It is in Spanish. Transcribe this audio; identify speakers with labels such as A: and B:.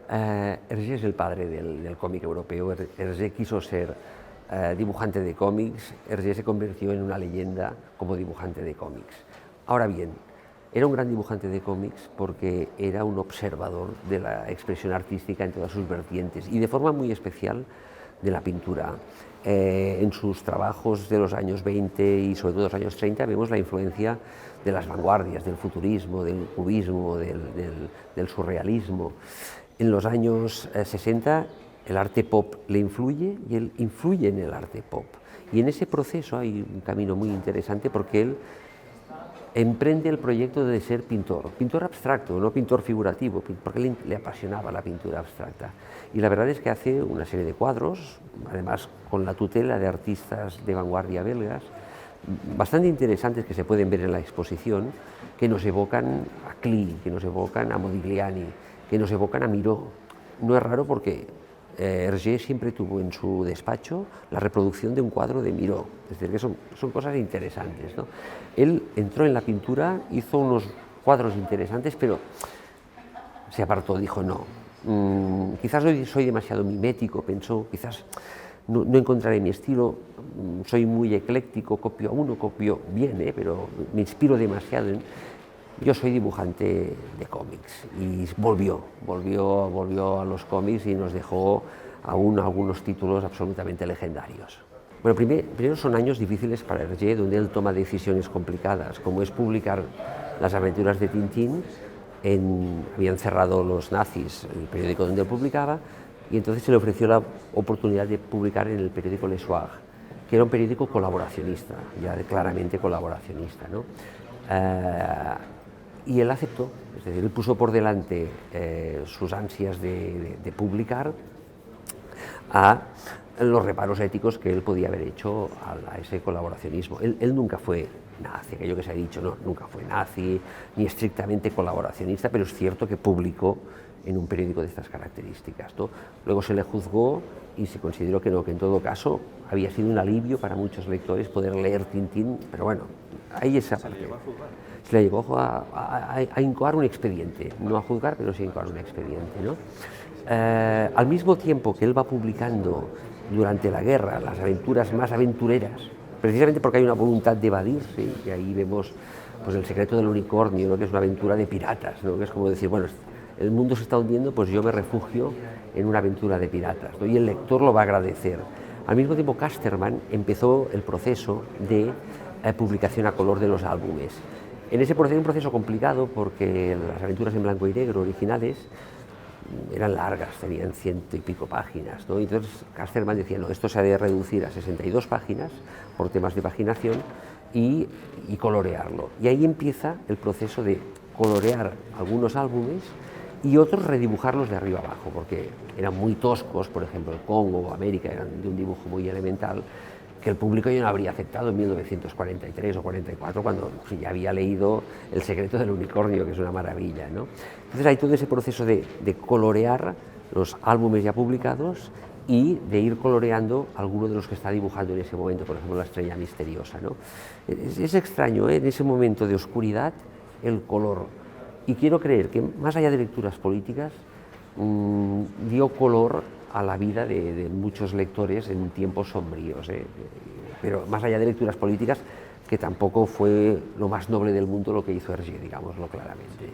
A: Hergé es el padre del cómic europeo. Hergé quiso ser dibujante de cómics. Hergé se convirtió en una leyenda como dibujante de cómics. Ahora bien, era un gran dibujante de cómics porque era un observador de la expresión artística en todas sus vertientes y de forma muy especial de la pintura. En sus trabajos de los años 20 y sobre todo de los años 30 vemos la influencia de las vanguardias, del futurismo, del cubismo, del surrealismo. En los años 60 el arte pop le influye y él influye en el arte pop. Y en ese proceso hay un camino muy interesante porque él emprende el proyecto de ser pintor abstracto, no pintor figurativo, porque le apasionaba la pintura abstracta. Y la verdad es que hace una serie de cuadros, además con la tutela de artistas de vanguardia belgas, bastante interesantes que se pueden ver en la exposición, que nos evocan a Klee, que nos evocan a Modigliani, que nos evocan a Miró. No es raro porque Hergé siempre tuvo en su despacho la reproducción de un cuadro de Miró, es decir, que son cosas interesantes, ¿no? Él entró en la pintura, hizo unos cuadros interesantes, pero se apartó, dijo no, quizás soy demasiado mimético, pensó, quizás no encontraré mi estilo, soy muy ecléctico, copio a uno, copio bien, pero me inspiro demasiado yo soy dibujante de cómics y volvió a los cómics y nos dejó aún algunos títulos absolutamente legendarios. Bueno, primero son años difíciles para Hergé, donde él toma decisiones complicadas, como es publicar las aventuras de Tintín. Habían cerrado los nazis el periódico donde él publicaba y entonces se le ofreció la oportunidad de publicar en el periódico Le Soir, que era un periódico colaboracionista, ya claramente colaboracionista, ¿no? Y él aceptó, es decir, él puso por delante sus ansias de publicar a los reparos éticos que él podía haber hecho a ese colaboracionismo. Él nunca fue nazi, aquello que se ha dicho, no, nunca fue nazi, ni estrictamente colaboracionista, pero es cierto que publicó en un periódico de estas características, ¿no? Luego se le juzgó y se consideró que no, que en todo caso había sido un alivio para muchos lectores poder leer Tintín, pero bueno, ahí esa parte. Se le llevó a incoar un expediente, no a juzgar, pero sí a incoar un expediente, ¿no? Al mismo tiempo que él va publicando durante la guerra las aventuras más aventureras, precisamente porque hay una voluntad de evadirse, y ahí vemos pues, El secreto del unicornio, ¿no? Que es una aventura de piratas, ¿no? Que es como decir, bueno, el mundo se está hundiendo, pues yo me refugio en una aventura de piratas, ¿no? Y el lector lo va a agradecer. Al mismo tiempo, Casterman empezó el proceso de publicación a color de los álbumes. En ese proceso, un proceso complicado porque las aventuras en blanco y negro originales eran largas, tenían 100 y pico páginas, ¿no? Entonces Casterman decía, no, esto se ha de reducir a 62 páginas por temas de paginación y colorearlo. Y ahí empieza el proceso de colorear algunos álbumes y otros redibujarlos de arriba abajo, porque eran muy toscos, por ejemplo el Congo o América eran de un dibujo muy elemental, que el público ya no habría aceptado en 1943 o 44, cuando ya había leído El secreto del unicornio, que es una maravilla, ¿no? Entonces hay todo ese proceso de colorear los álbumes ya publicados y de ir coloreando algunos de los que está dibujando en ese momento, por ejemplo La estrella misteriosa, ¿no? Es extraño, ¿eh? En ese momento de oscuridad, el color. Y quiero creer que más allá de lecturas políticas, dio color a la vida de muchos lectores en tiempos sombríos, pero más allá de lecturas políticas, que tampoco fue lo más noble del mundo lo que hizo Hergé, digámoslo claramente.